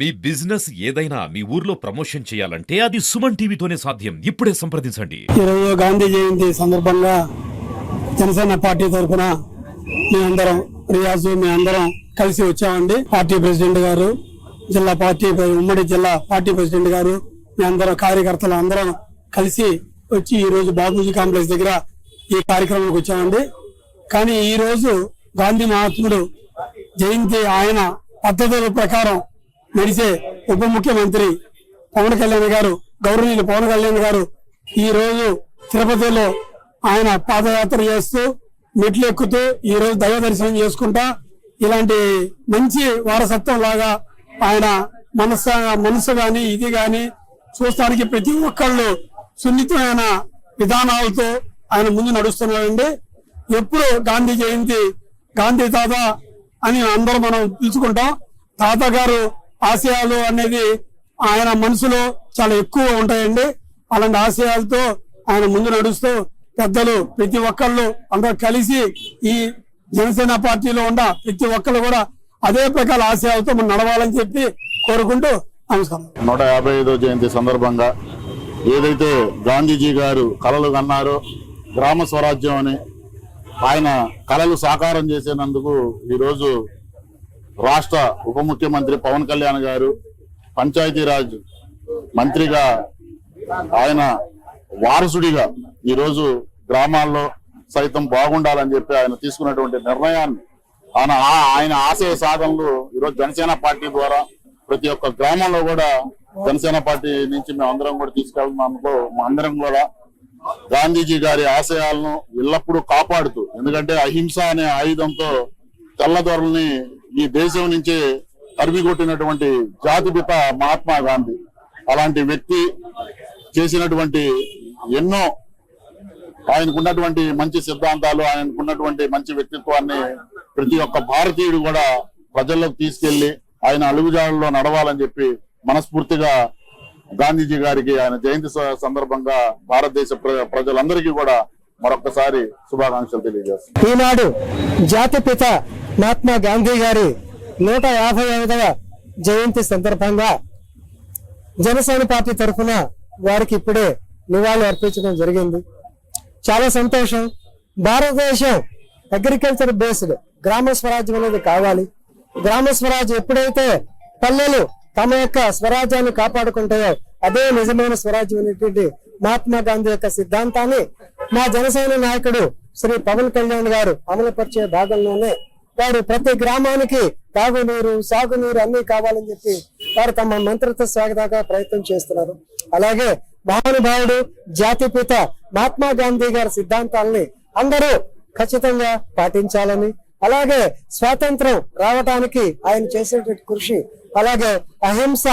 మీ business ఏదైనా మీ ఊర్లో promotion చేయాలంటే అది సుమన్ టీవీతోనే సాధ్యం. ఇప్పుడే సంప్రదించండి. ఈరోజు గాంధీ జయంతి సందర్భంగా జనసేన పార్టీ తరఫున మేమందరం రియాజు మేమందరం కలిసి వచ్చామండి. పార్టీ ప్రెసిడెంట్ గారు, జిల్లా పార్టీ ఉమ్మడి జిల్లా పార్టీ ప్రెసిడెంట్ గారు, మేమందరం కార్యకర్తలు అందరం కలిసి వచ్చి ఈ రోజు బాబూజీ కాంప్లెక్స్ దగ్గర ఈ కార్యక్రమానికి వచ్చామండి. కానీ ఈ రోజు గాంధీ మహాత్ముడు జయంతి ఆయన పద్ధతుల ప్రకారం నడిచే ఉప ముఖ్యమంత్రి పవన్ కళ్యాణ్ గారు, గౌరవనీయులు పవన్ కళ్యాణ్ గారు ఈ రోజు తిరుపతిలో ఆయన పాదయాత్ర చేస్తూ మెట్లు ఎక్కుతూ ఈ రోజు దైవ దర్శనం చేసుకుంటా ఇలాంటి మంచి వారసత్వం లాగా ఆయన మనసు గాని ఇది గాని చూస్తానికి ప్రతి ఒక్కళ్ళు సున్నితమైన విధానాలతో ఆయన ముందు నడుస్తున్నాడండి. ఎప్పుడు గాంధీ జయంతి గాంధీ తాత అని అందరూ మనం పిలుచుకుంటాం. తాత గారు ఆశయాలు అనేది ఆయన మనసులో చాలా ఎక్కువ ఉంటాయండి. అలాంటి ఆశయాలతో ఆయన ముందు నడుస్తూ పెద్దలు ప్రతి ఒక్కళ్ళు అందరూ కలిసి ఈ జనసేన పార్టీలో ఉన్న ప్రతి ఒక్కళ్ళు కూడా అదే ప్రకార ఆశయాలతో మనం నడవాలని చెప్పి కోరుకుంటూ నమస్కారం. 155వ జయంతి సందర్భంగా ఏదైతే గాంధీజీ గారు కలలు కన్నారో గ్రామ స్వరాజ్యం అని ఆయన కలలు సాకారం చేసేందుకు ఈరోజు రాష్ట్ర ఉప ముఖ్యమంత్రి పవన్ కళ్యాణ్ గారు పంచాయతీరాజ్ మంత్రిగా ఆయన వారసుడిగా ఈరోజు గ్రామాల్లో సైతం బాగుండాలని చెప్పి ఆయన తీసుకున్నటువంటి నిర్ణయాన్ని ఆయన ఆశయ సాధనలు ఈరోజు జనసేన పార్టీ ద్వారా ప్రతి ఒక్క గ్రామంలో కూడా జనసేన పార్టీ నుంచి మేమందరం కూడా తీసుకెళ్తున్నాము. అందరం కూడా గాంధీజీ గారి ఆశయాలను ఎల్లప్పుడూ కాపాడుతూ, ఎందుకంటే అహింస అనే ఆయుధంతో తెల్లదొరల్ని ఈ దేశం నుంచి తరిమికొట్టినటువంటి జాతిపిత మహాత్మా గాంధీ అలాంటి వ్యక్తి చేసినటువంటి ఎన్నో ఆయనకున్నటువంటి మంచి సిద్ధాంతాలు, ఆయనకున్నటువంటి మంచి వ్యక్తిత్వాన్ని ప్రతి ఒక్క భారతీయుడు కూడా ప్రజల్లోకి తీసుకెళ్లి ఆయన అడుగుజాడల్లో నడవాలని చెప్పి మనస్ఫూర్తిగా గాంధీజీ గారికి ఆయన జయంతి సందర్భంగా భారతదేశ ప్రజలందరికీ కూడా మరొకసారి శుభాకాంక్షలు తెలియజేస్తాం. ఈనాడు జాతిపిత మహాత్మా గాంధీ గారి 155వ జయంతి సందర్భంగా జనసేన పార్టీ తరఫున వారికి ఇప్పుడే నివాళులు అర్పించడం జరిగింది. చాలా సంతోషం. భారతదేశం అగ్రికల్చర్ బేస్డ్ గ్రామ స్వరాజ్యం అనేది కావాలి. గ్రామ స్వరాజ్యం ఎప్పుడైతే పల్లెలు తమ యొక్క స్వరాజ్యాన్ని కాపాడుకుంటాయో అదే నిజమైన స్వరాజ్యం అనేటువంటి మహాత్మా గాంధీ యొక్క సిద్ధాంతాన్ని మా జనసేన నాయకుడు శ్రీ పవన్ కళ్యాణ్ గారు అమలుపరిచే భాగంలోనే వారు ప్రతి గ్రామానికి తాగునీరు, సాగునీరు అన్ని కావాలని చెప్పి వారు తమ మంత్రిత్వ శాఖ దాకా ప్రయత్నం చేస్తున్నారు. అలాగే మహానుభావుడు జాతిపిత మహాత్మా గాంధీ గారి సిద్ధాంతాలని అందరూ ఖచ్చితంగా పాటించాలని, అలాగే స్వాతంత్రం రావటానికి ఆయన చేసినటువంటి కృషి, అలాగే అహింస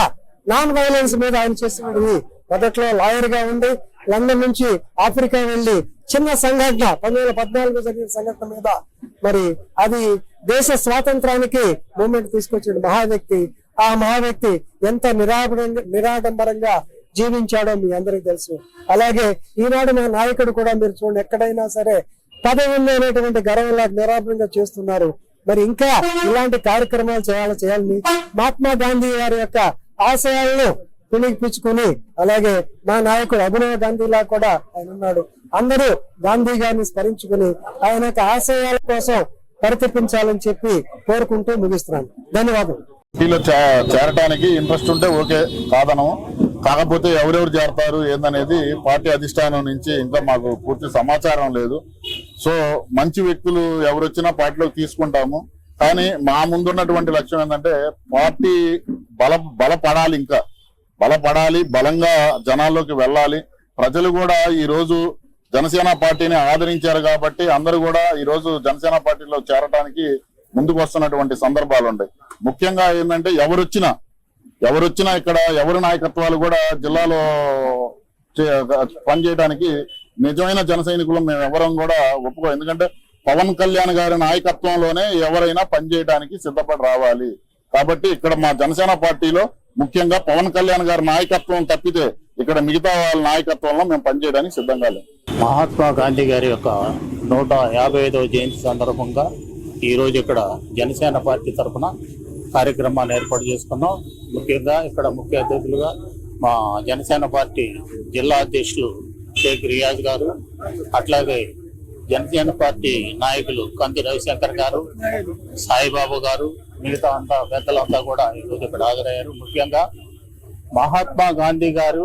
నాన్ వైలెన్స్ మీద ఆయన చేసినది మొదట్లో లాయర్ గా ఉండి లండన్ నుంచి ఆఫ్రికా వెళ్లి చిన్న సంఘటన 2014 జరిగిన సంఘటన మీద మరి అది దేశ స్వాతంత్రానికి మూమెంట్ తీసుకొచ్చిన మహావ్యక్తి. ఆ మహావ్యక్తి ఎంత నిరాడంబరంగా జీవించాడో మీ అందరికీ తెలుసు. అలాగే ఈనాడు మా నాయకుడు కూడా మీరు చూడండి, ఎక్కడైనా సరే పదవి అనేటువంటి గర్వంలా నిరాడంబరంగా చేస్తున్నారు. మరి ఇంకా ఇలాంటి కార్యక్రమాలు చేయాలని మహాత్మా గాంధీ గారి యొక్క ఆశయాలను పుణికిపుచ్చుకుని, అలాగే మా నాయకుడు అభినవ్ గాంధీలా కూడా ఆయన ఉన్నాడు. అందరూ గాంధీ గారిని స్మరించుకుని ఆయన యొక్క ఆశయాల కోసం పరితపించాలని చెప్పి కోరుకుంటూ ముగిస్తున్నాను. ధన్యవాదాలు. పార్టీలో చేరటానికి ఇంట్రెస్ట్ ఉంటే ఓకే, కాదనము. కాకపోతే ఎవరెవరు చేరతారు ఏందనేది పార్టీ అధిష్టానం నుంచి ఇంకా మాకు పూర్తి సమాచారం లేదు. సో మంచి వ్యక్తులు ఎవరు వచ్చినా పార్టీలోకి తీసుకుంటాము. కానీ మా ముందున్నటువంటి లక్ష్యం ఏంటంటే పార్టీ బలపడాలి, ఇంకా బలపడాలి, బలంగా జనాల్లోకి వెళ్ళాలి. ప్రజలు కూడా ఈ రోజు జనసేన పార్టీని ఆదరించారు కాబట్టి అందరూ కూడా ఈ రోజు జనసేన పార్టీలో చేరడానికి ముందుకు వస్తున్నటువంటి సందర్భాలు ఉంటాయి. ముఖ్యంగా ఏంటంటే ఎవరొచ్చినా ఇక్కడ ఎవరి నాయకత్వాలు కూడా జిల్లాలో పనిచేయడానికి నిజమైన జన సైనికులు మేము ఎవరం కూడా ఒప్పుకో. ఎందుకంటే పవన్ కళ్యాణ్ గారి నాయకత్వంలోనే ఎవరైనా పనిచేయడానికి సిద్ధపడి రావాలి. కాబట్టి ఇక్కడ మా జనసేన పార్టీలో ముఖ్యంగా పవన్ కళ్యాణ్ గారి నాయకత్వం తప్పితే ఇక్కడ మిగతా వాళ్ళ నాయకత్వంలో మేము పనిచేయడానికి సిద్ధంగా లేము. మహాత్మా గాంధీ గారి యొక్క 155వ జయంతి సందర్భంగా ఈ రోజు ఇక్కడ జనసేన పార్టీ తరఫున కార్యక్రమాన్ని ఏర్పాటు చేసుకున్నాం. ముఖ్యంగా ఇక్కడ ముఖ్య అతిథులుగా మా జనసేన పార్టీ జిల్లా అధ్యక్షులు షేక్ రియాజ్ గారు, అట్లాగే జనసేన పార్టీ నాయకులు కంది రవిశంకర్ గారు, సాయిబాబు గారు, మిగతా అంతా పెద్దలంతా కూడా ఈరోజు ఇక్కడ హాజరయ్యారు. ముఖ్యంగా మహాత్మా గాంధీ గారు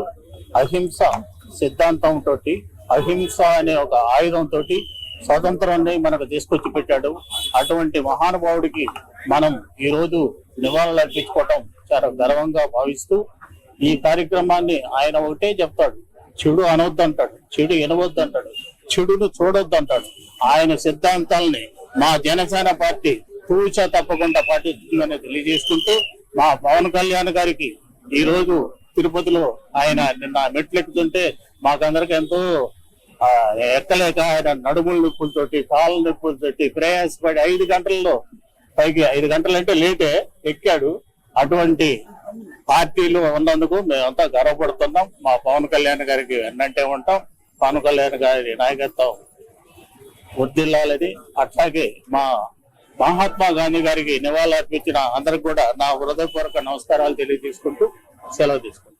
అహింస సిద్ధాంతంతో, అహింస అనే ఒక ఆయుధంతో స్వాతంత్రాన్ని మనకు తీసుకొచ్చి పెట్టాడు. అటువంటి మహానుభావుడికి మనం ఈ రోజు నివాళులు అర్పించుకోవటం చాలా గర్వంగా భావిస్తూ ఈ కార్యక్రమాన్ని ఆయన ఒకటే చెప్తాడు, చెడు అనవద్దు అంటాడు, చెడు వినవద్దు అంటాడు, చెడును చూడొద్దు అంటాడు. ఆయన సిద్ధాంతాలని మా జనసేన పార్టీ తూచా తప్పకుండా పాటిస్తుందని తెలియజేసుకుంటూ, మా పవన్ కళ్యాణ్ గారికి ఈ రోజు తిరుపతిలో ఆయన నిన్న మెట్లెక్కుతుంటే మాకందరికి ఎంతో ఎక్కలేక ఆయన నడుముల నొప్పులతోటి, కాళ్ళ నొప్పులతోటి ప్రయాసపడి 5 గంటల్లో పైకి 5 గంటలంటే లేటే ఎక్కాడు. అటువంటి పార్టీలు ఉన్నందుకు మేమంతా గర్వపడుతున్నాం. మా పవన్ కళ్యాణ్ గారికి వెన్నంటే ఉంటాం. పవన్ కళ్యాణ్ గారి నాయకత్వం వర్ధిల్లాలని, అట్లాగే మా మహాత్మా గాంధీ గారికి నివాళులు అర్పించిన అందరికి కూడా నా హృదయపూర్వక నమస్కారాలు తెలియజేసుకుంటూ సెలవు తీసుకుంటాం.